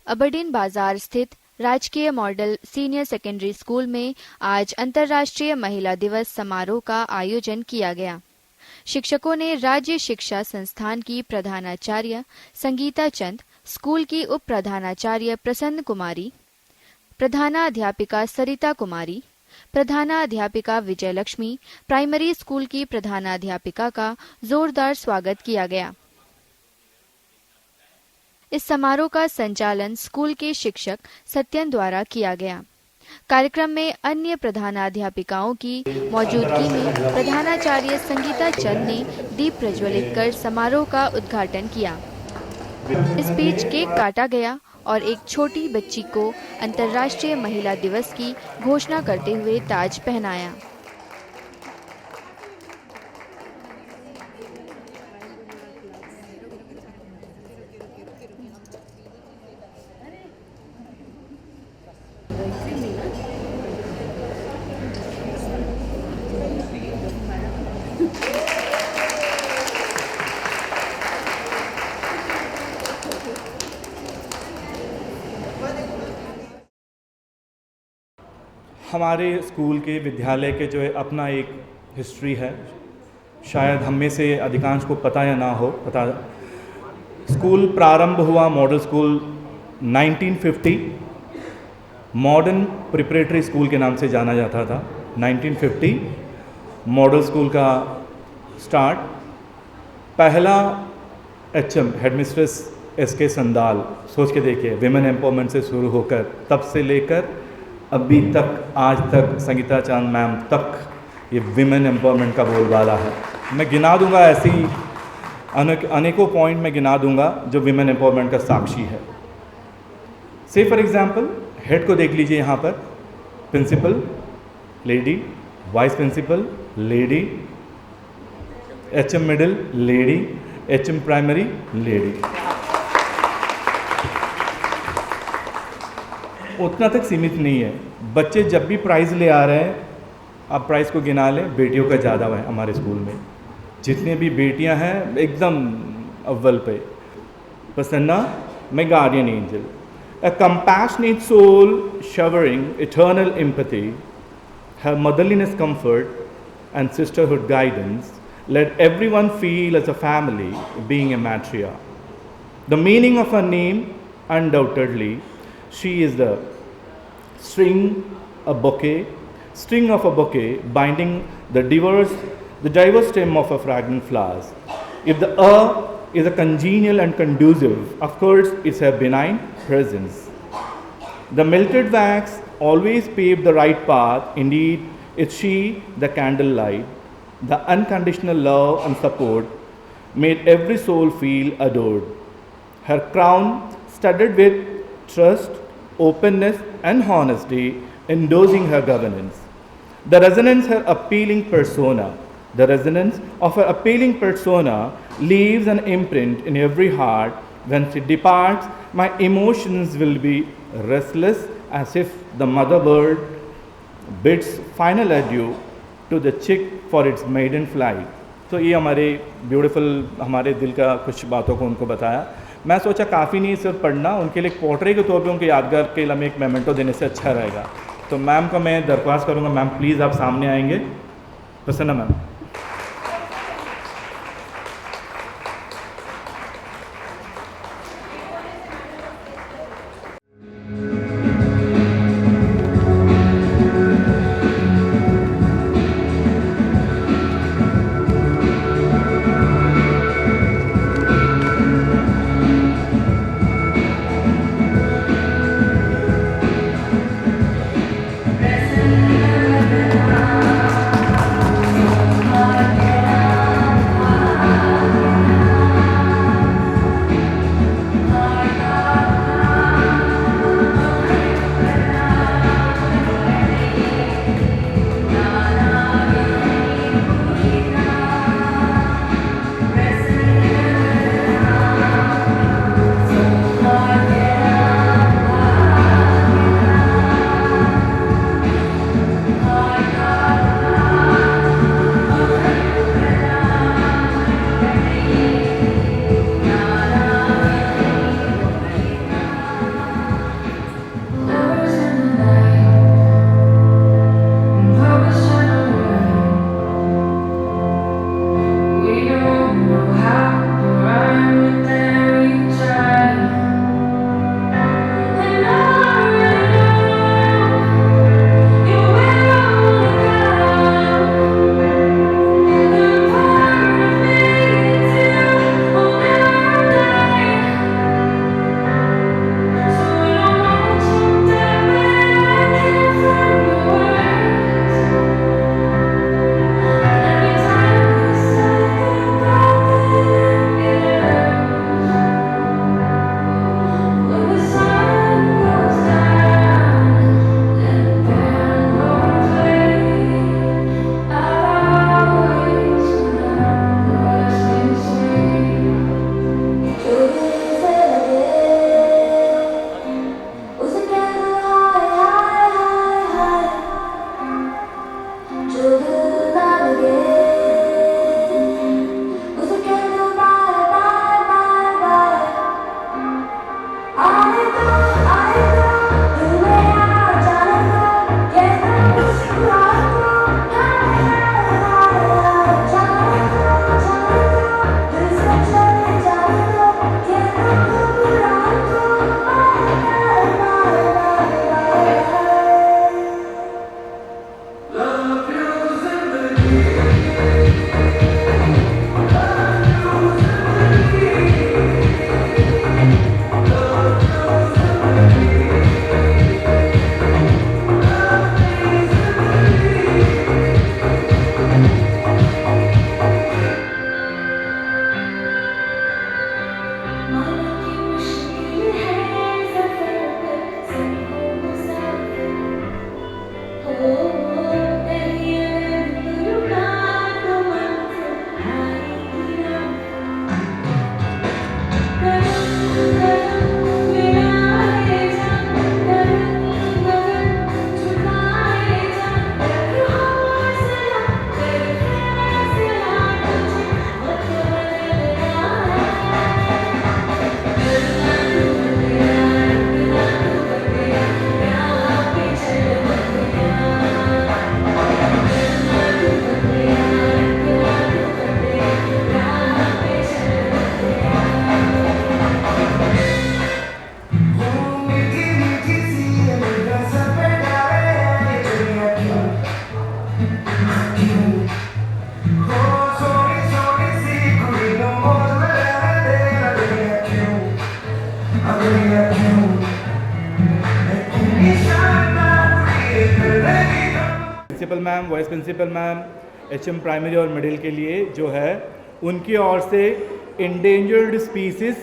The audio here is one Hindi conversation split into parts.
अबरडीन बाजार स्थित राजकीय मॉडल सीनियर सेकेंडरी स्कूल में आज अंतर्राष्ट्रीय महिला दिवस समारोह का आयोजन किया गया। शिक्षकों ने राज्य शिक्षा संस्थान की प्रधानाचार्य संगीता चंद, स्कूल की उप प्रधानाचार्य प्रसन्न कुमारी, प्रधानाध्यापिका सरिता कुमारी, प्रधानाध्यापिका विजयलक्ष्मी, प्राइमरी स्कूल की प्रधानाध्यापिका का जोरदार स्वागत किया गया। इस समारोह का संचालन स्कूल के शिक्षक सत्यन द्वारा किया गया। कार्यक्रम में अन्य प्रधानाध्यापिकाओं की मौजूदगी में प्रधानाचार्य संगीता चंद ने दीप प्रज्वलित कर समारोह का उद्घाटन किया। इस बीच केक काटा गया और एक छोटी बच्ची को अंतर्राष्ट्रीय महिला दिवस की घोषणा करते हुए ताज पहनाया। हमारे स्कूल के विद्यालय के जो है अपना एक हिस्ट्री है, शायद हम में से अधिकांश को पता या ना हो पता। स्कूल प्रारंभ हुआ model school 1950, modern preparatory school के नाम से जाना जाता था। 1950 मॉडल स्कूल का स्टार्ट। पहला HM हेडमिस्ट्रेस SK संदाल, सोच के देखिए, विमेन एम्पावरमेंट से शुरू होकर तब से लेकर अभी तक, आज तक संगीता चांद मैम तक ये विमेन एम्पावरमेंट का बोलबाला है। मैं गिना दूंगा, ऐसी अनेकों पॉइंट मैं गिना दूंगा जो विमेन एम्पावरमेंट का साक्षी है। से फॉर एग्जांपल हेड को देख लीजिए, यहाँ पर principal lady, vice principal lady, HM middle lady, HM primary lady. उतना तक सीमित नहीं है। बच्चे जब भी प्राइज़ ले आ रहे हैं, आप प्राइज़ को गिना लें, बेटियों का ज़्यादा है हमारे स्कूल में। जितने भी बेटियां हैं एकदम अव्वल पे। Prasanna, my guardian angel, a compassionate soul showering eternal empathy, her motherliness comfort and sisterhood guidance, let everyone feel as a family, being a matriarch. The meaning of her name, undoubtedly, she is the string of a bouquet binding the diverse stem of a fragrant flowers. If the earth is a congenial and conducive, of course it's a benign presence. The melted wax always paved the right path. Indeed, it's she, the candlelight, the unconditional love and support made every soul feel adored. Her crown studded with trust, openness and honesty, endorsing her governance. The resonance of her appealing persona leaves an imprint in every heart. When she departs, my emotions will be restless, as if the mother bird bids final adieu to the chick for its maiden flight. तो ये हमारे ब्यूटीफुल, हमारे दिल का कुछ बातों को उनको बताया। मैं सोचा काफ़ी नहीं सिर्फ पढ़ना, उनके लिए पोर्ट्रेट के तौर पे उनके यादगार के लिए हमें एक मेमेंटो देने से अच्छा रहेगा। तो मैम का मैं दरख्वास्त करूँगा, मैम प्लीज़ आप सामने आएंगे। Prasanna ma'am. Ma'am, vice principal ma'am, HM primary और मिडिल के लिए जो है उनकी ओर से endangered species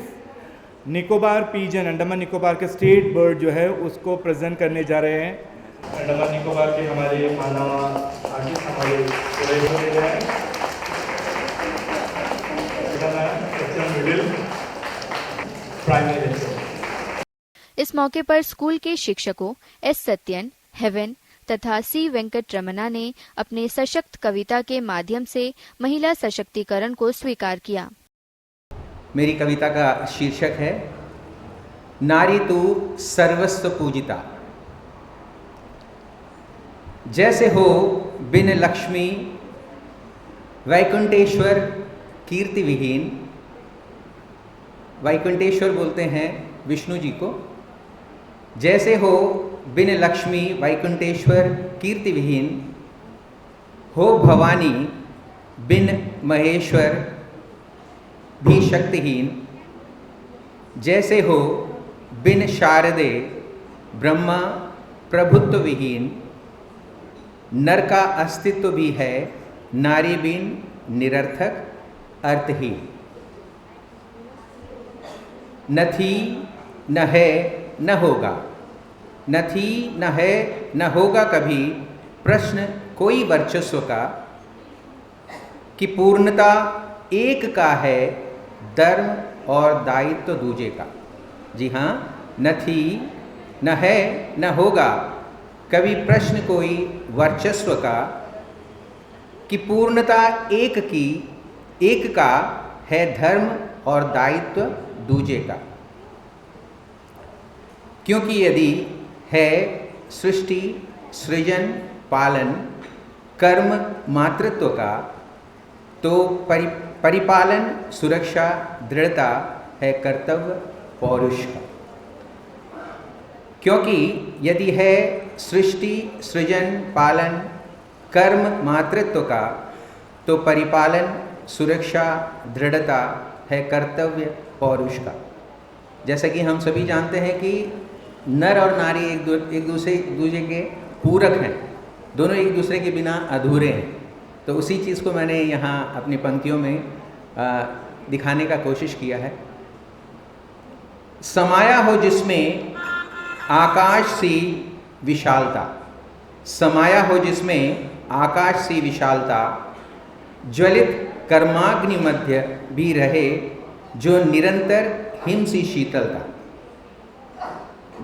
Nicobar pigeon, Andaman Nicobar के स्टेट बर्ड जो है उसको प्रेजेंट करने जा रहे हैं। अंडमान निकोबार के हमारे मानव आर्टिस्ट हमारे दे रहे हैं। इस मौके पर स्कूल के शिक्षकों S. सत्यन, हेवन तथा C. वेंकट रमना ने अपने सशक्त कविता के माध्यम से महिला सशक्तिकरण को स्वीकार किया। मेरी कविता का शीर्षक है नारी तू सर्वस्व पूजिता। जैसे हो बिन लक्ष्मी वैकुंठेश्वर कीर्ति विहीन। वैकुंठेश्वर बोलते हैं विष्णु जी को। जैसे हो बिन लक्ष्मी वैकुंठेश्वर कीर्ति विहीन, हो भवानी बिन महेश्वर भी शक्तिहीन। जैसे हो बिन शारदे ब्रह्मा प्रभुत्व विहीन, नर का अस्तित्व भी है नारी बिन निरर्थक अर्थहीन। न थी न है न होगा, न थी न है न होगा कभी प्रश्न कोई वर्चस्व का, कि पूर्णता एक का है धर्म और दायित्व दूजे का। जी हाँ, न थी न है न होगा कभी प्रश्न कोई वर्चस्व का, कि पूर्णता एक का है धर्म और दायित्व दूजे का। क्योंकि यदि है सृष्टि सृजन पालन कर्म मातृत्व का, तो परिपालन सुरक्षा दृढ़ता है कर्तव्य पौरुष का। क्योंकि यदि है सृष्टि सृजन पालन कर्म मातृत्व का, तो परिपालन सुरक्षा दृढ़ता है कर्तव्य पौरुष का। जैसा कि हम सभी जानते हैं कि नर और नारी एक दूसरे के पूरक हैं, दोनों एक दूसरे के बिना अधूरे हैं। तो उसी चीज़ को मैंने यहाँ अपनी पंक्तियों में दिखाने का कोशिश किया है। समाया हो जिसमें आकाश सी विशालता, समाया हो जिसमें आकाश सी विशालता, ज्वलित कर्माग्नि मध्य भी रहे जो निरंतर हिम सी शीतलता।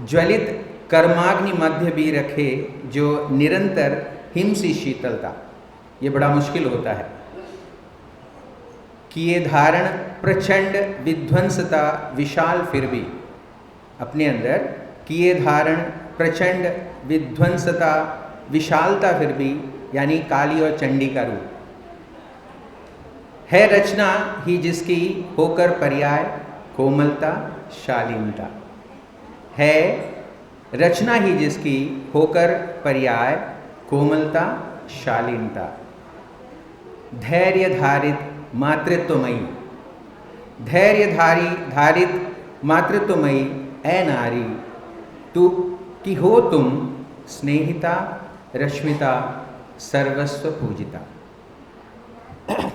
ज्वलित कर्माग्नि मध्य भी रखे जो निरंतर हिम सी शीतलता। ये बड़ा मुश्किल होता है। किए धारण प्रचंड विध्वंसता विशाल फिर भी, अपने अंदर किए धारण प्रचंड विध्वंसता विशालता फिर भी, यानी काली और चंडी का रूप है। रचना ही जिसकी होकर पर्याय कोमलता शालीनता है। रचना ही जिसकी होकर पर्याय कोमलता शालीनता। धैर्य धारित मातृत्वमयी, धैर्य धारित मातृत्वमयी ऐ नारी, तू की हो तुम स्नेहिता रश्मिता सर्वस्व पूजिता।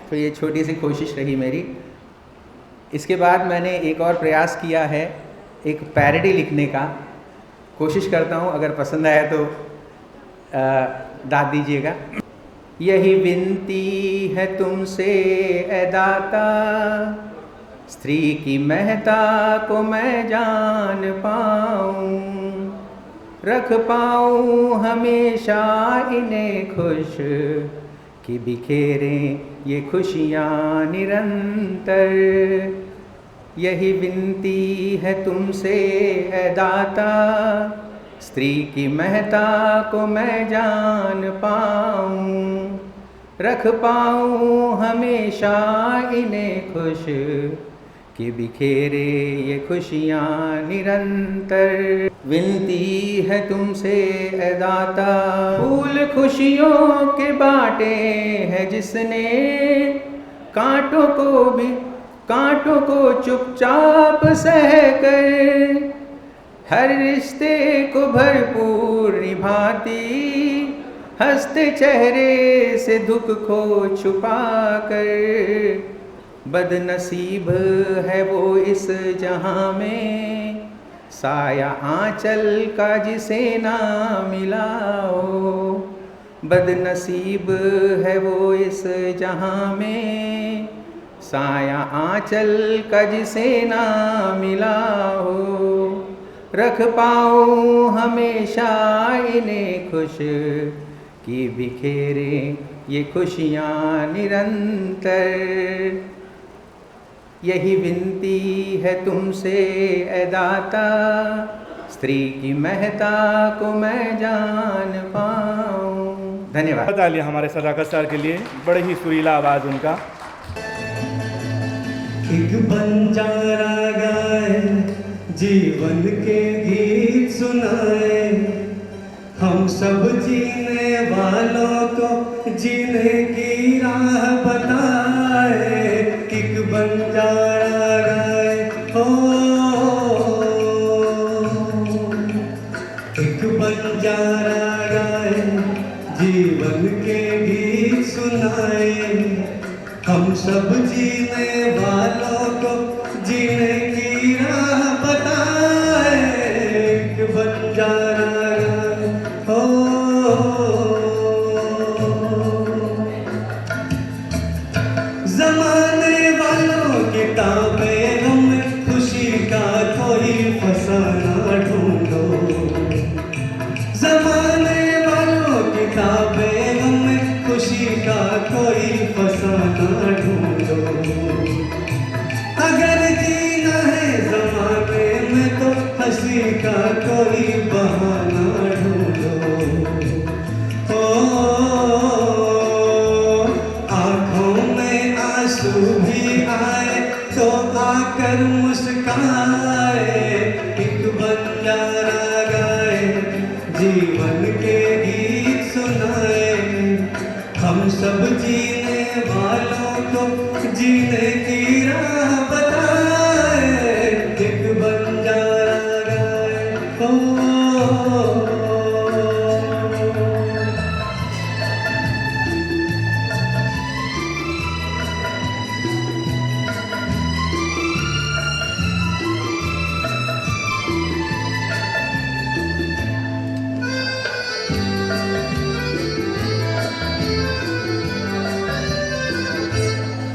तो ये छोटी सी कोशिश रही मेरी। इसके बाद मैंने एक और प्रयास किया है, एक पैरोडी लिखने का। कोशिश करता हूँ, अगर पसंद आया तो दाद दीजिएगा। यही विनती है तुमसे ए दाता, स्त्री की महता को मैं जान पाऊँ, रख पाऊँ हमेशा इन्हें खुश, कि बिखेरें ये खुशियाँ निरंतर। यही विनती है तुमसे ए दाता, स्त्री की महता को मैं जान पाऊँ, रख पाऊँ हमेशा इन्हें खुश, कि बिखेरे ये खुशियाँ निरंतर। विनती है तुमसे ए दाता, फूल खुशियों के बाटे हैं जिसने, कांटों को चुपचाप सहकर, हर रिश्ते को भरपूर निभाती, हंसते चेहरे से दुख को छुपा कर, बदनसीब है वो इस जहां में, साया आंचल का जिसे ना मिला हो। बदनसीब है वो इस जहां में, साया आंचल का जिसे ना मिला हो। रख पाऊँ हमेशा इन्हें खुश, कि बिखेरे ये खुशियाँ निरंतर। यही विनती है तुमसे ए दाता, स्त्री की महता को मैं जान पाऊँ। धन्यवाद। तालियां हमारे सदाकत सर के लिए, बड़े ही सुरीला आवाज़ उनका। एक बंजारा गाए, जीवन के गीत सुनाए, हम सब जीने वालों को जीने की राह बताए। एक बंजारा गाए, हो एक बंजारा गाए, जीवन के गीत सुनाए, हम सब जीने वालों को जीने की राह बताए। एक बंजारा गाए, हो जमाने वालों किताबें हमें खुशी का कोई फसाना ढूंढो। जमाने वालों किताबें हमें खुशी का कोई फसाना ढूंढो। अगर जीना है जमाने में तो हंसी का कोई बहाना ढूंढो। आंखों में आंसू भी आए तो आकर मुस्काए। एक बंजारा गाए, जीवन के गीत सुनाए, हम सब जीने वालों को जीने की राह बताए। एक बंजारा गाए, हो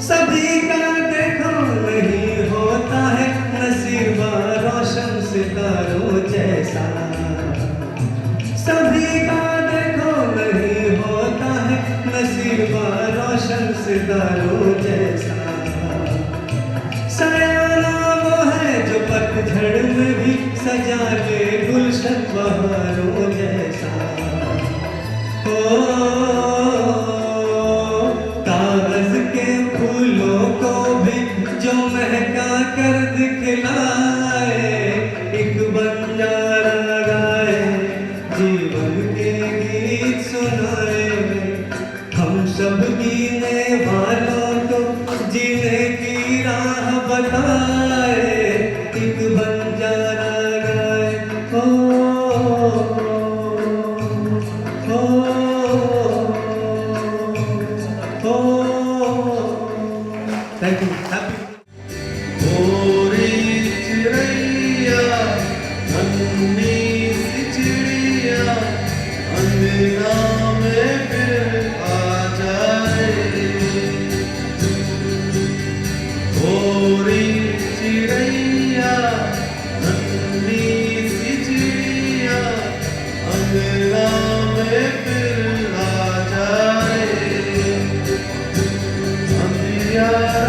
सभी का देखो नहीं होता है नसीबा रोशन सितारों जैसा। सभी का देखो नहीं होता है नसीबा रोशन सितारों जैसा। सयाना वो है जो पतझड़ में भी सजा ले गुलशन बहारों जैसा। कागज के फूलों को भी जो महका कर दिखलाए। एक बंजारा गाए, जीवन के गीत सुनाए, हम सब जीने वालों को जीने की राह बताए। एक बंजारा गाए, Thank you. Happy. चिड़ैया नन्ही सी चिड़िया अंगना में फिर आ जाए। गोरी चिड़ैया नन्ही सी चिड़िया अंगना में फिर आ जाए। अंधियारा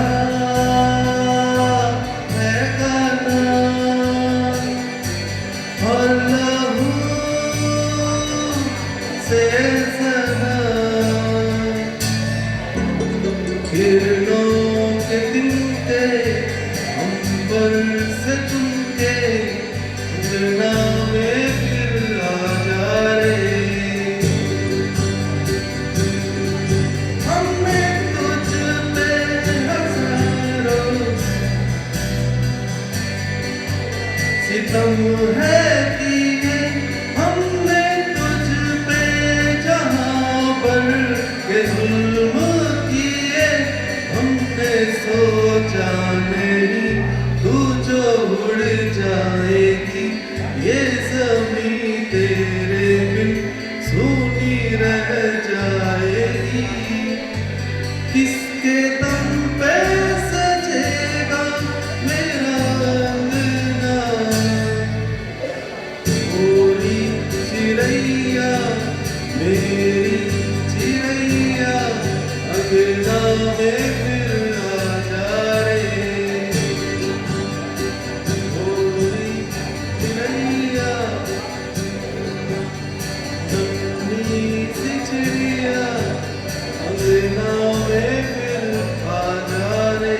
किरणों के तिनके अंबर से चुनके अंगना में फिर आ जा रे। हमने तुझ पे हजारों सितम है किए, हमने तुझ पे जहां सोचा नहीं तू जो उड़ जाएगी, ये ज़मीं तेरे बिन सूनी रह जाएगी। किसके दम पे सजेगा मेरा अंगना, गोरी चिड़ैया मेरी चिड़ैया, अंगना में फिर आ जा रे। गोरी चिड़ैया नन्ही सी चिड़िया, अंगना में फिर आ जा रे।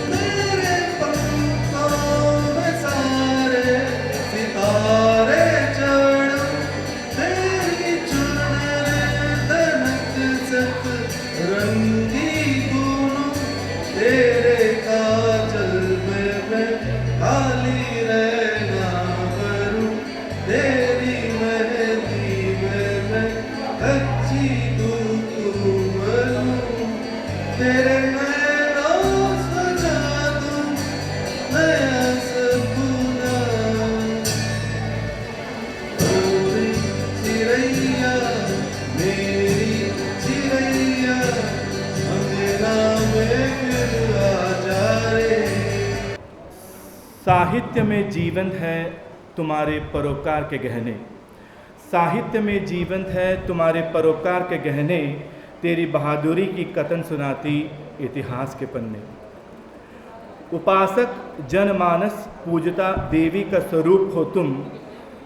तेरे पंखों में सारे सितारे चढ़, तेरी चुनर दनक सत रंगी गुनू, तेरे काजल में मैं काली रहना करूं, तेरी मेहंदी में मैं कच्ची दूध बनूं, तेरे नैनों सजा दूं नया सपना। गोरी चिड़ैया मेरी चिड़ैया, अंगना में फिर आ जा रे। साहित्य में जीवंत है तुम्हारे परोपकार के गहने, साहित्य में जीवंत है तुम्हारे परोपकार के गहने, तेरी बहादुरी की कथन सुनाती इतिहास के पन्ने। उपासक जनमानस पूजता देवी का स्वरूप हो तुम,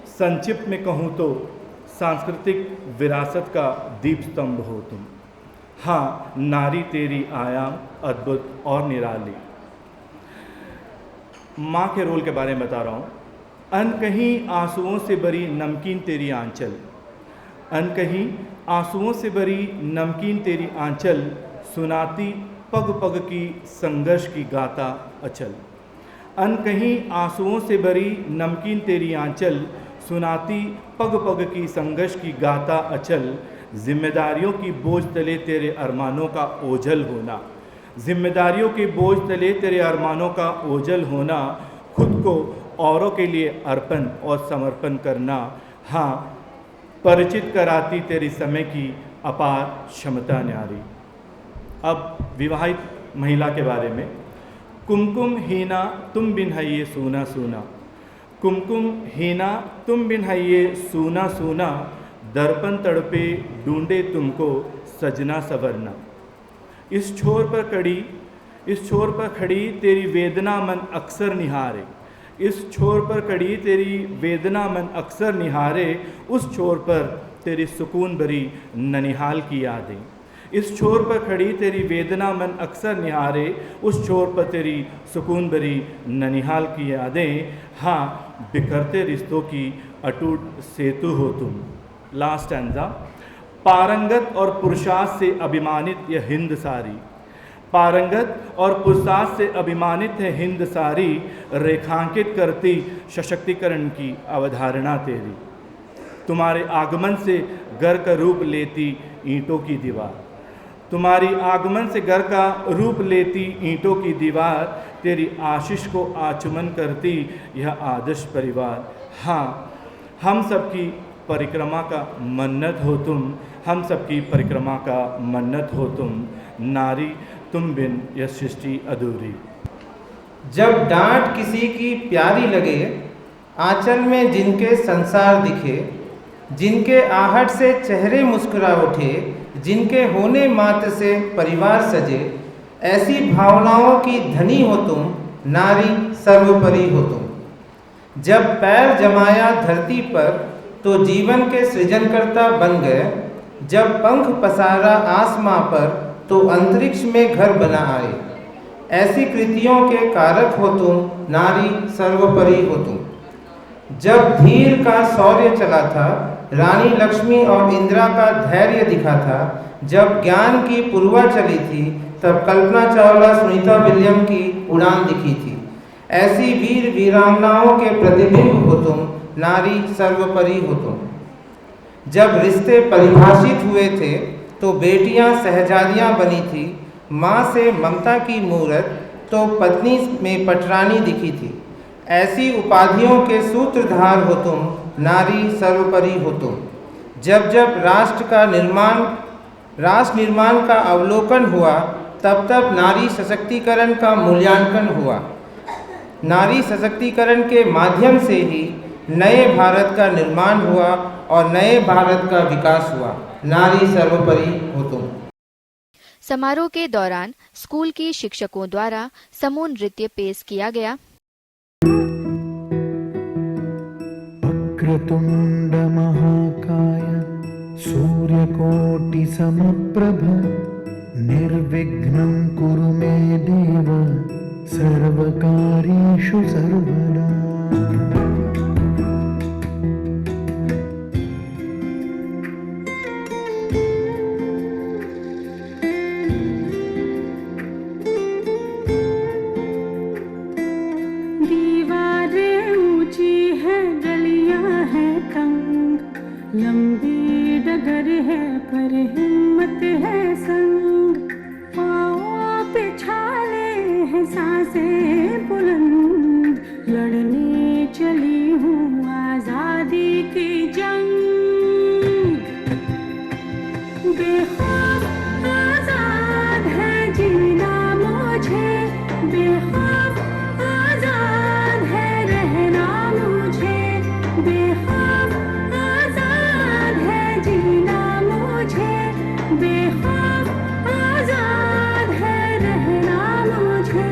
संक्षिप्त में कहूँ तो सांस्कृतिक विरासत का दीप स्तंभ हो तुम। हाँ, नारी तेरी आयाम अद्भुत और निराली। माँ के रोल के बारे में बता रहा हूँ। अनकहीं आंसुओं से भरी नमकीन तेरी आंचल, अनकहीं आंसुओं से भरी नमकीन तेरी आंचल, सुनाती पग पग की संघर्ष की गाथा अचल। अनकहीं आंसुओं से भरी नमकीन तेरी आंचल, सुनाती पग पग की संघर्ष की गाथा अचल। जिम्मेदारियों की बोझ तले तेरे अरमानों का ओझल होना, जिम्मेदारियों के बोझ तले तेरे अरमानों का ओझल होना, खुद को औरों के लिए अर्पण और समर्पण करना। हाँ, परिचित कराती तेरी समय की अपार क्षमता न्यारी। अब विवाहित महिला के बारे में। कुमकुम हीना तुम बिन है ये सूना सूना, कुमकुम हीना तुम बिन है ये सूना सूना, दर्पण तड़पे ढूंढे तुमको सजना सवरना। इस छोर पर खड़ी तेरी वेदना मन अक्सर निहारे, इस छोर पर खड़ी तेरी वेदना मन अक्सर निहारे, उस छोर पर तेरी सुकून भरी ननिहाल की यादें। इस छोर पर खड़ी तेरी वेदना मन अक्सर निहारे, उस छोर पर तेरी सुकून भरी ननिहाल की यादें। हाँ, बिखरते रिश्तों की अटूट सेतु हो तुम। Last stanza. पारंगत और पुरुषार्थ से अभिमानित यह हिंद सारी, पारंगत और पुरुषार्थ से अभिमानित है हिंद सारी, रेखांकित करती सशक्तिकरण की अवधारणा तेरी। तुम्हारे आगमन से घर का रूप लेती ईंटों की दीवार, तुम्हारी आगमन से घर का रूप लेती ईंटों की दीवार, तेरी आशीष को आचमन करती यह आदर्श परिवार। हाँ, हम सबकी परिक्रमा का मन्नत हो तुम, हम सबकी परिक्रमा का मन्नत हो तुम। नारी तुम बिन यह सृष्टि अधूरी। जब डांट किसी की प्यारी लगे, आंचल में जिनके संसार दिखे, जिनके आहट से चेहरे मुस्कुरा उठे, जिनके होने मात्र से परिवार सजे, ऐसी भावनाओं की धनी हो तुम, नारी सर्वोपरि हो तुम। जब पैर जमाया धरती पर तो जीवन के सृजनकर्ता बन गए, जब पंख पसारा आसमां पर तो अंतरिक्ष में घर बना आए। ऐसी कृतियों के कारक हो तुम, नारी सर्वोपरि हो तुम। जब धीर का शौर्य चला था, रानी लक्ष्मी और इंदिरा का धैर्य दिखा था, जब ज्ञान की पुरवा चली थी, तब कल्पना चावला सुनीता विलियम की उड़ान दिखी थी। ऐसी वीर वीरांगनाओं के प्रतिबिंब हो तुम, नारी सर्वोपरि हो तुम। जब रिश्ते परिभाषित हुए थे तो बेटियां शहजादियां बनी थी, माँ से ममता की मूरत तो पत्नी में पटरानी दिखी थी। ऐसी उपाधियों के सूत्रधार हो तुम, नारी सर्वोपरि हो तुम। जब जब राष्ट्र निर्माण का अवलोकन हुआ, तब तब नारी सशक्तिकरण का मूल्यांकन हुआ। नारी सशक्तिकरण के माध्यम से ही नए भारत का निर्माण हुआ और नए भारत का विकास हुआ। नारी सर्वोपरि हो तुम। समारोह के दौरान स्कूल की शिक्षकों द्वारा समूह नृत्य पेश किया गया। वक्रतुंड महाकाय सूर्यकोटि समप्रभ निर्विघ्नं कुरु मे देव सर्वकार्येषु सर्वदा। लंबी डगर है पर हिम्मत है संग, पाँव पे छाले हैं सांसें बुलंद, लड़ने चली हूँ आजादी की जंग। बेखौफ आजाद है जीना मुझे, बेखौफ आजाद है रहना मुझे, बेखौफ जीना मुझे, बेखौफ आजाद है रहना मुझे।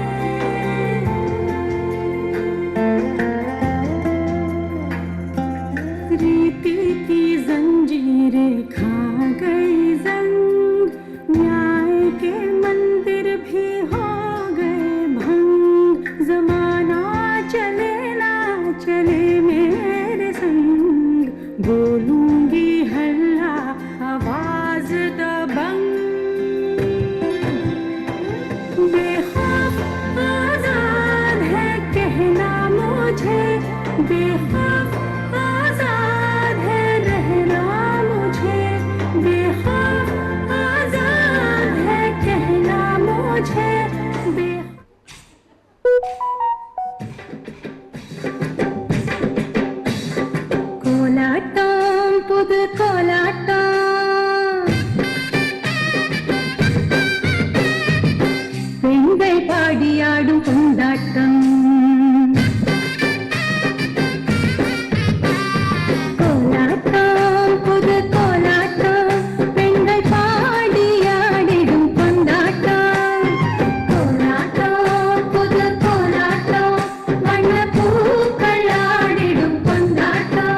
रीति की जंजीरें खा गई जंग, न्याय के मंदिर भी हो गए भंग, जमाना चले ना चले मेरे संग, बोलूंगी हल्ला आवाज दबंग। बेखौफ आजाद है कहना मुझे, बेखौफ आजाद है रहना मुझे, बेखौफ आजाद है कहना मुझे। கோலாட்டம் புது கோலாட்டம், பெண்கள் பாடியாடும் கொண்டாட்டம், கோலாட்டம் புது கோலாட்டம், பெண்கள் பாடியாடிடும் கொண்டாட்டம், கோலாட்டம் புது கோலாட்டம், வண்ண பூக்கள் ஆடிடும் கொண்டாட்டம்.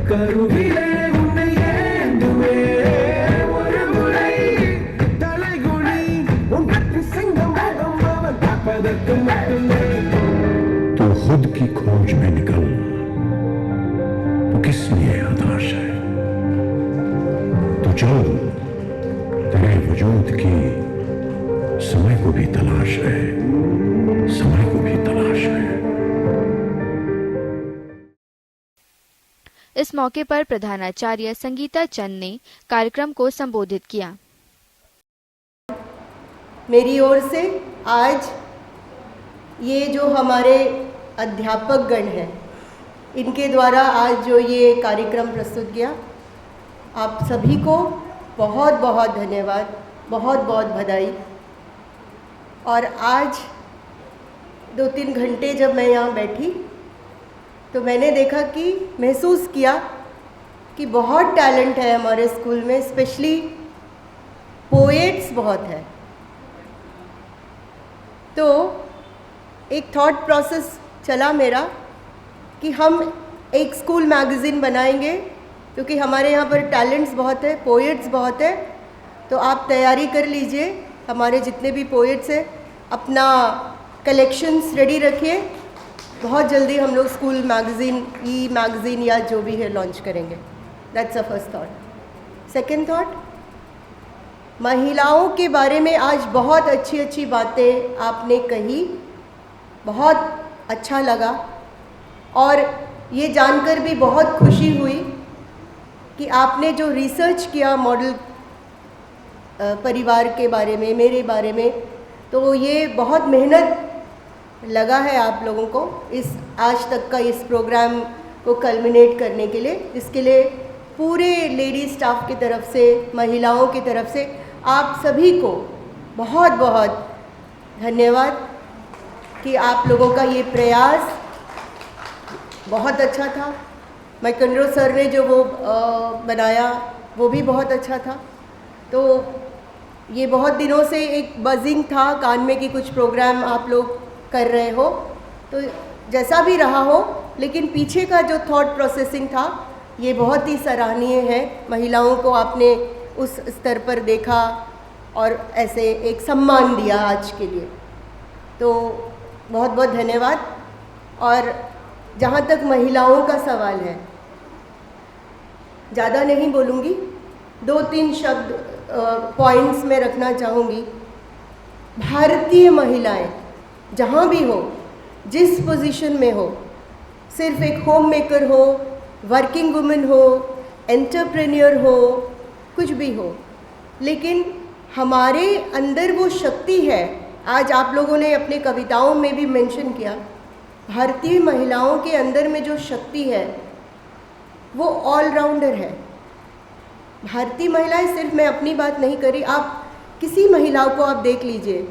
கருவிலே உன்னை ஏந்துமே ஒரு முறை தலைகுனி உன் கட்டி சிங்கம் அவன் காப்பதற்கு மட்டுமே तो खुद की खोज में निकल, तो किस लिए हताश है? तेरे वजूद की समय को भी तलाश है, समय को भी तलाश है। इस मौके पर प्रधानाचार्य संगीता चंद ने कार्यक्रम को संबोधित किया। मेरी ओर से आज ये जो हमारे अध्यापक गण हैं, इनके द्वारा आज जो ये कार्यक्रम प्रस्तुत किया, आप सभी को बहुत बहुत धन्यवाद, बहुत बहुत बधाई। और आज 2-3 घंटे जब मैं यहाँ बैठी तो मैंने देखा कि महसूस किया कि बहुत टैलेंट है हमारे स्कूल में, स्पेशली पोएट्स बहुत है। तो एक थॉट प्रोसेस चला मेरा कि हम एक स्कूल मैगज़ीन बनाएंगे, क्योंकि हमारे यहाँ पर टैलेंट्स बहुत है, पोएट्स बहुत है। तो आप तैयारी कर लीजिए, हमारे जितने भी पोएट्स हैं अपना कलेक्शंस रेडी रखिए। बहुत जल्दी हम लोग स्कूल मैगज़ीन, ई मैगज़ीन या जो भी है लॉन्च करेंगे। That's a first thought. Second thought, महिलाओं के बारे में आज बहुत अच्छी अच्छी बातें आपने कही, बहुत अच्छा लगा। और ये जानकर भी बहुत खुशी हुई कि आपने जो रिसर्च किया मॉडल परिवार के बारे में, मेरे बारे में, तो ये बहुत मेहनत लगा है आप लोगों को इस आज तक का इस प्रोग्राम को कल्मिनेट करने के लिए। इसके लिए पूरे लेडी स्टाफ की तरफ से, महिलाओं की तरफ से आप सभी को बहुत बहुत धन्यवाद कि आप लोगों का ये प्रयास बहुत अच्छा था। मैकनरो सर ने जो वो बनाया वो भी बहुत अच्छा था। तो ये बहुत दिनों से एक बजिंग था कान में कि कुछ प्रोग्राम आप लोग कर रहे हो, तो जैसा भी रहा हो, लेकिन पीछे का जो थॉट प्रोसेसिंग था ये बहुत ही सराहनीय है। महिलाओं को आपने उस स्तर पर देखा और ऐसे एक सम्मान दिया आज के लिए, तो बहुत बहुत धन्यवाद। और जहाँ तक महिलाओं का सवाल है, ज़्यादा नहीं बोलूँगी, 2-3 शब्द पॉइंट्स में रखना चाहूँगी। भारतीय महिलाएं जहाँ भी हो, जिस पोजीशन में हो, सिर्फ एक होम मेकर हो, वर्किंग वुमेन हो, एंटरप्रेन्योर हो, कुछ भी हो, लेकिन हमारे अंदर वो शक्ति है। आज आप लोगों ने अपने कविताओं में भी मेंशन किया, भारतीय महिलाओं के अंदर में जो शक्ति है वो ऑलराउंडर है। भारतीय महिलाएं, सिर्फ मैं अपनी बात नहीं करी, आप किसी महिला को आप देख लीजिए,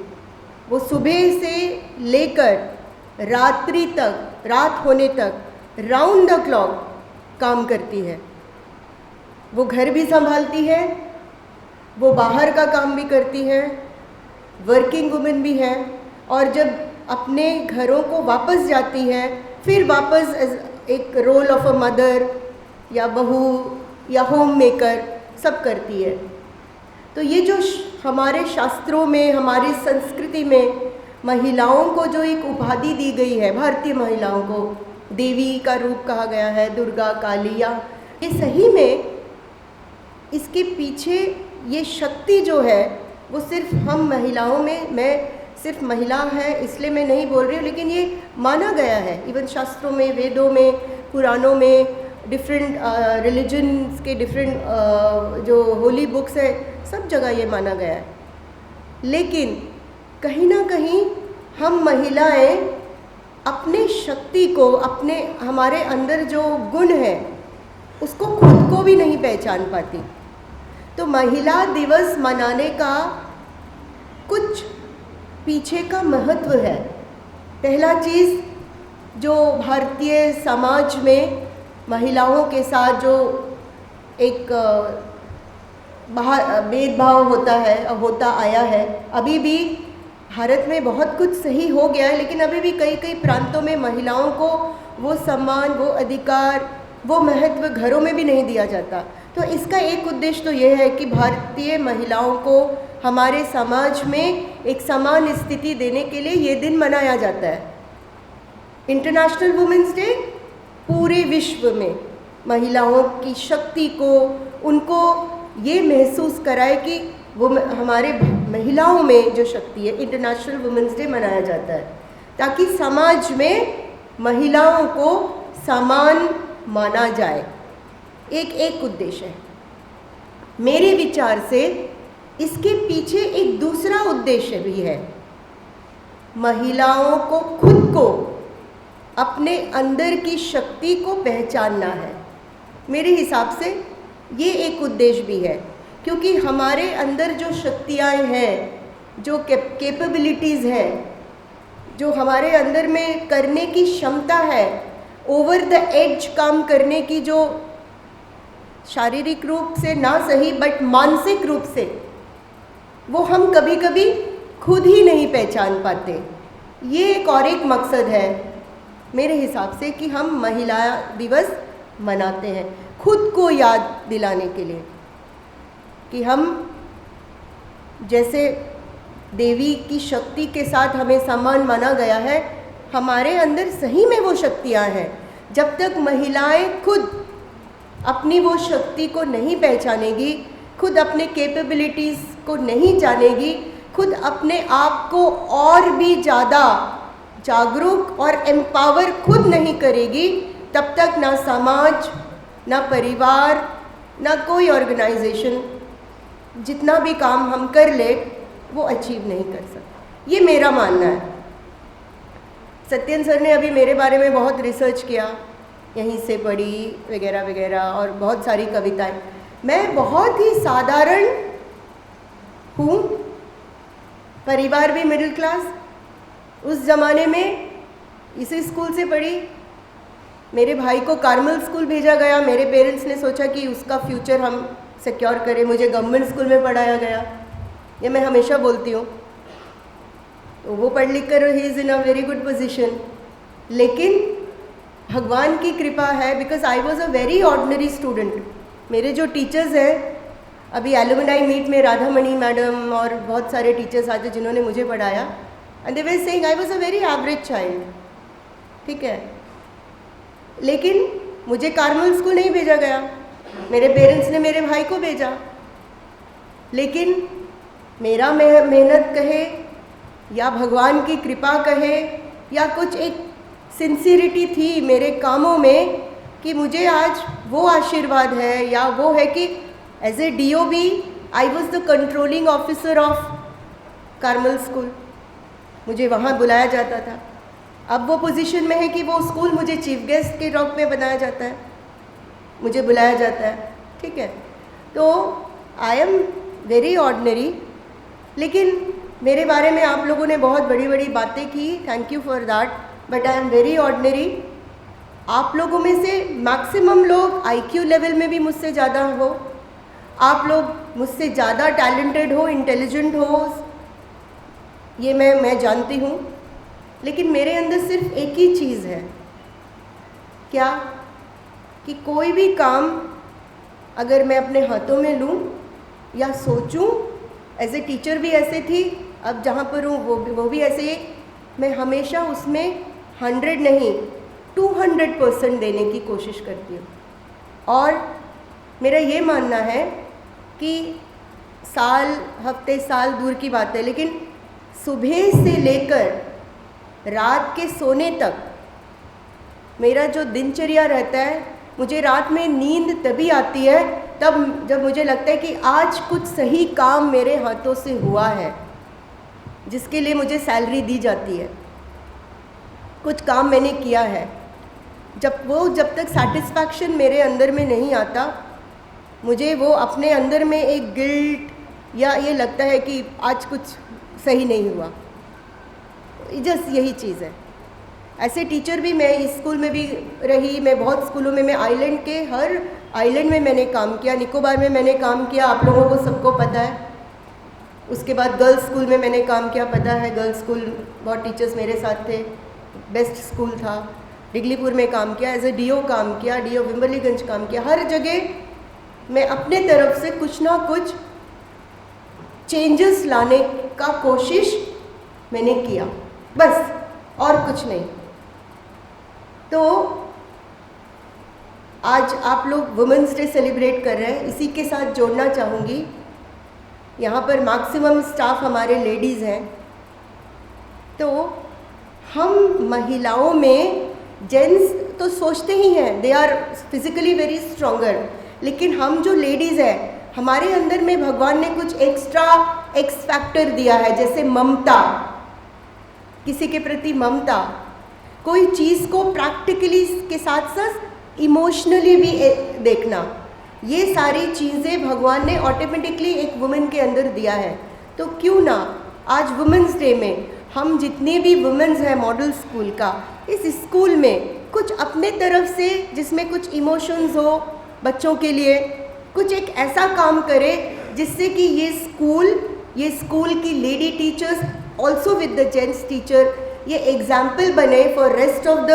वो सुबह से लेकर रात्रि तक, रात होने तक राउंड द क्लॉक काम करती है। वो घर भी संभालती है, वो बाहर का काम भी करती है, वर्किंग वुमेन भी है, और जब अपने घरों को वापस जाती है, फिर वापस एक रोल ऑफ अ मदर या बहू या होम मेकर सब करती है। तो ये जो हमारे शास्त्रों में, हमारी संस्कृति में महिलाओं को जो एक उपाधि दी गई है, भारतीय महिलाओं को देवी का रूप कहा गया है, दुर्गा, काली, या ये सही में इसके पीछे ये शक्ति जो है वो सिर्फ हम महिलाओं में, मैं सिर्फ महिला है इसलिए मैं नहीं बोल रही हूँ, लेकिन ये माना गया है इवन शास्त्रों में, वेदों में, पुराणों में, डिफरेंट रिलीजन्स के डिफरेंट जो होली बुक्स है, सब जगह ये माना गया है। लेकिन कहीं ना कहीं हम महिलाएं अपने शक्ति को, अपने हमारे अंदर जो गुण है उसको खुद को भी नहीं पहचान पाती। तो महिला दिवस मनाने का कुछ पीछे का महत्व है। पहला चीज़, जो भारतीय समाज में महिलाओं के साथ जो एक भेदभाव होता है, होता आया है, अभी भी भारत में बहुत कुछ सही हो गया है, लेकिन अभी भी कई कई प्रांतों में महिलाओं को वो सम्मान, वो अधिकार, वो महत्व घरों में भी नहीं दिया जाता। तो इसका एक उद्देश्य तो ये है कि भारतीय महिलाओं को हमारे समाज में एक समान स्थिति देने के लिए ये दिन मनाया जाता है। इंटरनेशनल वुमेन्स डे पूरे विश्व में महिलाओं की शक्ति को, उनको ये महसूस कराए कि वो हमारे महिलाओं में जो शक्ति है, इंटरनेशनल वुमेंस डे मनाया जाता है ताकि समाज में महिलाओं को समान माना जाए। एक उद्देश्य है। मेरे विचार से इसके पीछे एक दूसरा उद्देश्य भी है। महिलाओं को खुद को, अपने अंदर की शक्ति को पहचानना है। मेरे हिसाब से ये एक उद्देश्य भी है, क्योंकि हमारे अंदर जो शक्तियाँ हैं, जो कैपेबिलिटीज़ हैं, जो हमारे अंदर में करने की क्षमता है, ओवर द एज काम करने की, जो शारीरिक रूप से ना सही बट मानसिक रूप से, वो हम कभी कभी खुद ही नहीं पहचान पाते। ये एक और एक मकसद है मेरे हिसाब से कि हम महिला दिवस मनाते हैं, खुद को याद दिलाने के लिए कि हम जैसे देवी की शक्ति के साथ हमें समान माना गया है, हमारे अंदर सही में वो शक्तियाँ हैं। जब तक महिलाएं खुद अपनी वो शक्ति को नहीं पहचानेगी, खुद अपने कैपेबिलिटीज़ को नहीं जानेगी, खुद अपने आप को और भी ज़्यादा जागरूक और एम्पावर खुद नहीं करेगी, तब तक ना समाज, ना परिवार, ना कोई ऑर्गेनाइजेशन जितना भी काम हम कर ले वो अचीव नहीं कर सकते। ये मेरा मानना है। सत्यन सर ने अभी मेरे बारे में बहुत रिसर्च किया, यहीं से पढ़ी वगैरह वगैरह, और बहुत सारी कविताएं। मैं बहुत ही साधारण हूँ, परिवार भी मिडिल क्लास, उस ज़माने में इसी स्कूल से पढ़ी। मेरे भाई को कार्मल स्कूल भेजा गया, मेरे पेरेंट्स ने सोचा कि उसका फ्यूचर हम सिक्योर करें, मुझे गवर्नमेंट स्कूल में पढ़ाया गया, ये मैं हमेशा बोलती हूँ। तो वो पढ़ लिख कर he is in a very good position. लेकिन भगवान की कृपा है, because I was a very ordinary student. मेरे जो टीचर्स हैं, अभी एलुमनाई मीट में राधामणि मैडम और बहुत सारे टीचर्स आते जिन्होंने मुझे पढ़ाया, and they were saying I was a very average child, ठीक है। लेकिन मुझे कार्मल स्कूल नहीं भेजा गया, मेरे पेरेंट्स ने मेरे भाई को भेजा। लेकिन मेरा मेहनत कहे या भगवान की कृपा कहे या कुछ एक सिंसियरिटी थी मेरे कामों में कि मुझे आज वो आशीर्वाद है, या वो है कि as a DOB I was the controlling officer of Carmel school. मुझे वहाँ बुलाया जाता था। अब वो पोजीशन में है कि वो स्कूल मुझे चीफ गेस्ट के रूप में बनाया जाता है, मुझे बुलाया जाता है, ठीक है। तो आई एम वेरी ऑर्डिनरी, लेकिन मेरे बारे में आप लोगों ने बहुत बड़ी बड़ी बातें की, thank you for that, but I am very ordinary. आप लोगों में से मैक्सिमम लोग IQ लेवल में भी मुझसे ज़्यादा हो, आप लोग मुझसे ज़्यादा टैलेंटेड हो, इंटेलिजेंट हो, ये मैं जानती हूँ। लेकिन मेरे अंदर सिर्फ एक ही चीज़ है, क्या कि कोई भी काम अगर मैं अपने हाथों में लूँ या सोचूं, एज ए टीचर भी ऐसे थी, अब जहाँ पर हूँ वो भी ऐसे ही, मैं हमेशा उसमें 100 नहीं 200% देने की कोशिश करती हूँ। और मेरा ये मानना है कि साल, हफ्ते, साल दूर की बात है, लेकिन सुबह से लेकर रात के सोने तक मेरा जो दिनचर्या रहता है, मुझे रात में नींद तभी आती है तब जब मुझे लगता है कि आज कुछ सही काम मेरे हाथों से हुआ है, जिसके लिए मुझे सैलरी दी जाती है, कुछ काम मैंने किया है। जब तक सेटिस्फैक्शन मेरे अंदर में नहीं आता, मुझे वो अपने अंदर में एक गिल्ट या ये लगता है कि आज कुछ सही नहीं हुआ। जस्ट यही चीज़ है। ऐसे टीचर भी मैं इस स्कूल में भी रही, मैं बहुत स्कूलों में, मैं आइलैंड के हर आइलैंड में मैंने काम किया, निकोबार में मैंने काम किया, आप लोगों को सबको पता है। उसके बाद गर्ल्स स्कूल में मैंने काम किया, पता है, गर्ल्स स्कूल बहुत टीचर्स मेरे साथ थे, बेस्ट स्कूल था। डिगलीपुर में काम किया, एज ए DO काम किया, DO विम्बलीगंज काम किया। हर जगह मैं अपने तरफ से कुछ ना कुछ चेंजेस लाने का कोशिश मैंने किया, बस, और कुछ नहीं। तो आज आप लोग वुमेंस डे सेलिब्रेट कर रहे हैं, इसी के साथ जोड़ना चाहूँगी, यहाँ पर मैक्सिमम स्टाफ हमारे लेडीज़ हैं, तो हम महिलाओं में जेंट्स तो सोचते ही हैं they are physically very stronger, लेकिन हम जो लेडीज़ हैं हमारे अंदर में भगवान ने कुछ एक्स्ट्रा एक्स फैक्टर दिया है, जैसे ममता, किसी के प्रति ममता, कोई चीज़ को प्रैक्टिकली के साथ साथ इमोशनली भी देखना, ये सारी चीज़ें भगवान ने ऑटोमेटिकली एक वुमेन के अंदर दिया है। तो क्यों ना आज वुमेंस डे में हम जितने भी वुमेन्स हैं मॉडल स्कूल का, इस स्कूल में कुछ अपने तरफ से जिसमें कुछ इमोशंस हो बच्चों के लिए, कुछ एक ऐसा काम करें जिससे कि ये स्कूल की lady teachers also with the gents teacher ये एग्जाम्पल बने for rest of the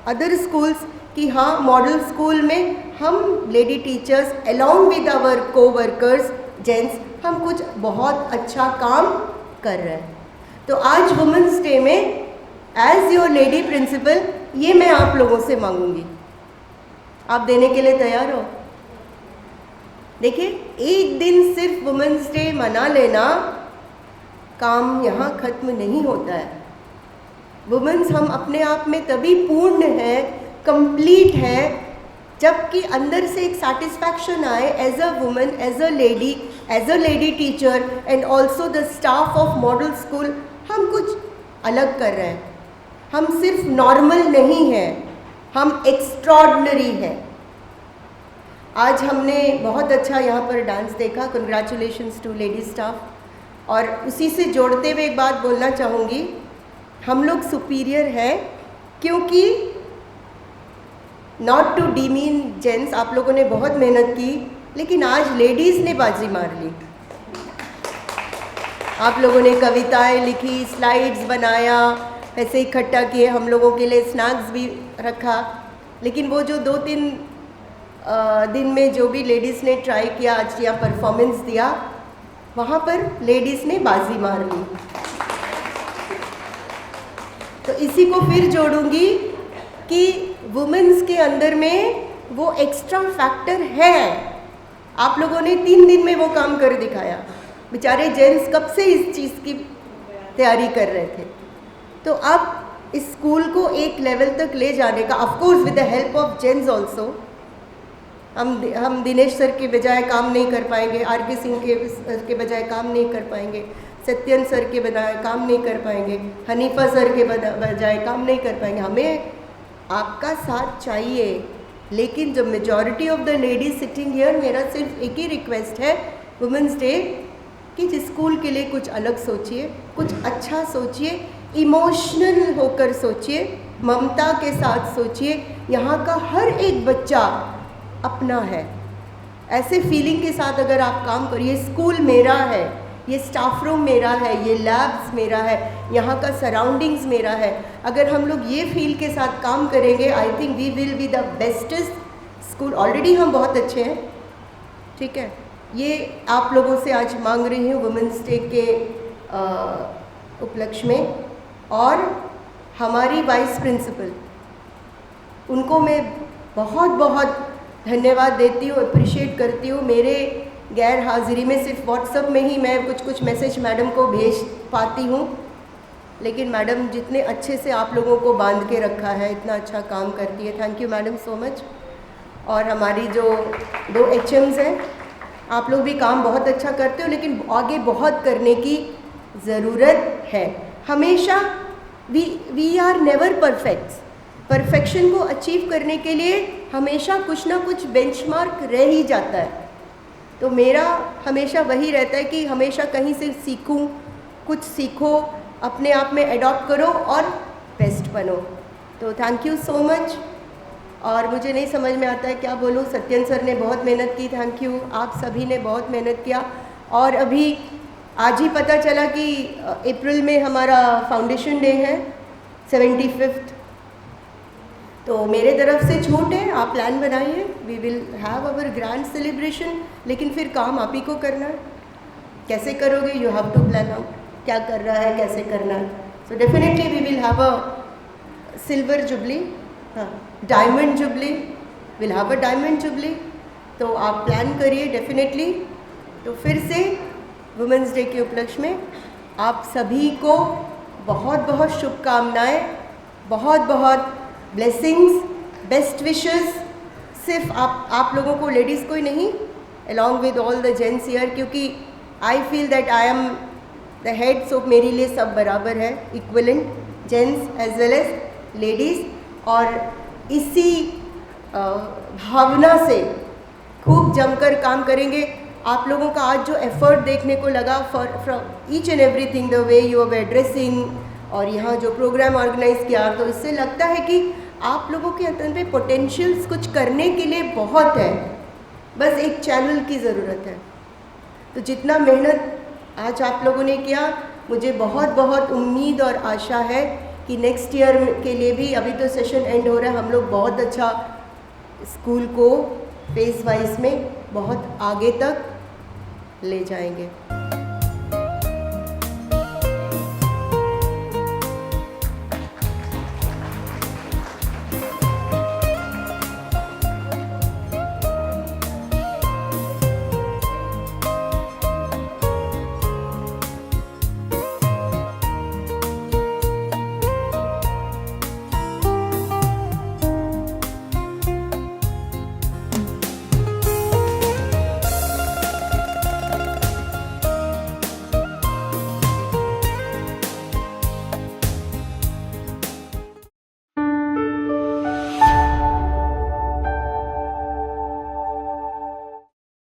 other schools कि हाँ, मॉडल स्कूल में हम lady teachers along with our coworkers gents हम कुछ बहुत अच्छा काम कर रहे हैं। तो आज वुमेंस डे में एज योर लेडी प्रिंसिपल ये मैं आप लोगों से मांगूंगी, आप देने के लिए तैयार हो? देखिए, एक दिन सिर्फ वुमेंस डे मना लेना काम यहाँ ख़त्म नहीं होता है। वुमेन्स हम अपने आप में तभी पूर्ण है, कंप्लीट है, जबकि अंदर से एक सेटिस्फैक्शन आए as a women, as a lady teacher and also the staff of model school हम कुछ अलग कर रहे हैं। हम सिर्फ नॉर्मल नहीं हैं, हम एक्स्ट्रॉर्डनरी हैं। आज हमने बहुत अच्छा यहाँ पर डांस देखा, कंग्रेचुलेशंस टू लेडी स्टाफ। और उसी से जोड़ते हुए एक बात बोलना चाहूँगी, हम लोग सुपीरियर हैं क्योंकि नॉट टू डीमीन जेंट्स, आप लोगों ने बहुत मेहनत की, लेकिन आज लेडीज़ ने बाजी मार ली। आप लोगों ने कविताएं लिखी, स्लाइड्स बनाया, ऐसे इकट्ठा किए, हम लोगों के लिए स्नैक्स भी रखा, लेकिन वो जो 2-3 दिन में जो भी लेडीज़ ने ट्राई किया, आज यहाँ परफॉर्मेंस दिया, वहाँ पर लेडीज़ ने बाजी मार ली। तो इसी को फिर जोड़ूंगी कि वुमेन्स के अंदर में वो एक्स्ट्रा फैक्टर है। आप लोगों ने 3 दिन में वो काम कर दिखाया, बेचारे जेंट्स कब से इस चीज़ की तैयारी कर रहे थे। तो अब इस स्कूल को एक लेवल तक ले जाने का, of course with the help of gents also, हम दिनेश सर के बजाय काम नहीं कर पाएंगे, आर.के. सिंह के बजाय काम नहीं कर पाएंगे, सत्यन सर के बजाय काम नहीं कर पाएंगे, हनीफा सर के बजाय काम नहीं कर पाएंगे। हमें आपका साथ चाहिए, लेकिन जो majority of the ladies sitting here, मेरा सिर्फ एक ही रिक्वेस्ट है वुमेंस डे कि जिस स्कूल के लिए कुछ अलग सोचिए, कुछ अच्छा सोचिए, इमोशनल होकर सोचिए, ममता के साथ सोचिए। यहाँ का हर एक बच्चा अपना है, ऐसे फीलिंग के साथ अगर आप काम करिए, स्कूल मेरा है, ये स्टाफ रूम मेरा है, ये लैब्स मेरा है, यहाँ का सराउंडिंग्स मेरा है, अगर हम लोग ये फील के साथ काम करेंगे, I think we will be the bestest school. Already हम बहुत अच्छे हैं, ठीक है। ये आप लोगों से आज मांग रही हूँ वुमेंस डे के उपलक्ष्य में। और हमारी वाइस प्रिंसिपल, उनको मैं बहुत बहुत धन्यवाद देती हूँ, अप्रिशिएट करती हूँ। मेरे गैर हाजिरी में सिर्फ व्हाट्सएप में ही मैं कुछ मैसेज मैडम को भेज पाती हूँ, लेकिन मैडम जितने अच्छे से आप लोगों को बांध के रखा है, इतना अच्छा काम करती है। Thank you madam so much. और हमारी जो 2 HMs हैं, आप लोग भी काम बहुत अच्छा करते हो, लेकिन आगे बहुत करने की ज़रूरत है। हमेशा we are never perfect. Perfection को अचीव करने के लिए हमेशा कुछ ना कुछ बेंचमार्क रह ही जाता है। तो मेरा हमेशा वही रहता है कि हमेशा कहीं से सीखूं, कुछ सीखो, अपने आप में एडॉप्ट करो और बेस्ट बनो। तो थैंक यू सो मच। और मुझे नहीं समझ में आता है क्या बोलूँ। सत्यन सर ने बहुत मेहनत की, थैंक यू। आप सभी ने बहुत मेहनत किया। और अभी आज ही पता चला कि अप्रैल में हमारा फाउंडेशन डे है, 75th। तो मेरे तरफ से छूट है, आप प्लान बनाइए, we will have our grand celebration, लेकिन फिर काम आप ही को करना है। कैसे करोगे, you have to plan out, क्या कर रहा है, कैसे करना है। So definitely we will have a silver jubilee, हाँ, diamond jubilee, will have a diamond jubilee, तो आप प्लान करिए डेफिनेटली। तो फिर से वुमेंस डे के उपलक्ष्य में आप सभी को बहुत बहुत शुभकामनाएं, बहुत बहुत ब्लेसिंग्स, बेस्ट विशेस। सिर्फ आप लोगों को, लेडीज़ को ही नहीं, along with all the gents here, क्योंकि I feel that I am the head, so मेरे लिए सब बराबर है, equivalent, gents as well as ladies. और इसी भावना से खूब जमकर काम करेंगे। आप लोगों का आज जो एफर्ट देखने को लगा from each and everything, the way you are addressing और यहाँ जो प्रोग्राम ऑर्गेनाइज किया, तो इससे लगता है कि आप लोगों के अंदर में पोटेंशियल्स कुछ करने के लिए बहुत है, बस एक चैनल की ज़रूरत है। तो जितना मेहनत आज आप लोगों ने किया, मुझे बहुत बहुत उम्मीद और आशा है कि नेक्स्ट ईयर के लिए भी, अभी तो सेशन एंड हो रहा है, हम लोग बहुत अच्छा स्कूल को फेज वाइज में बहुत आगे तक ले जाएंगे।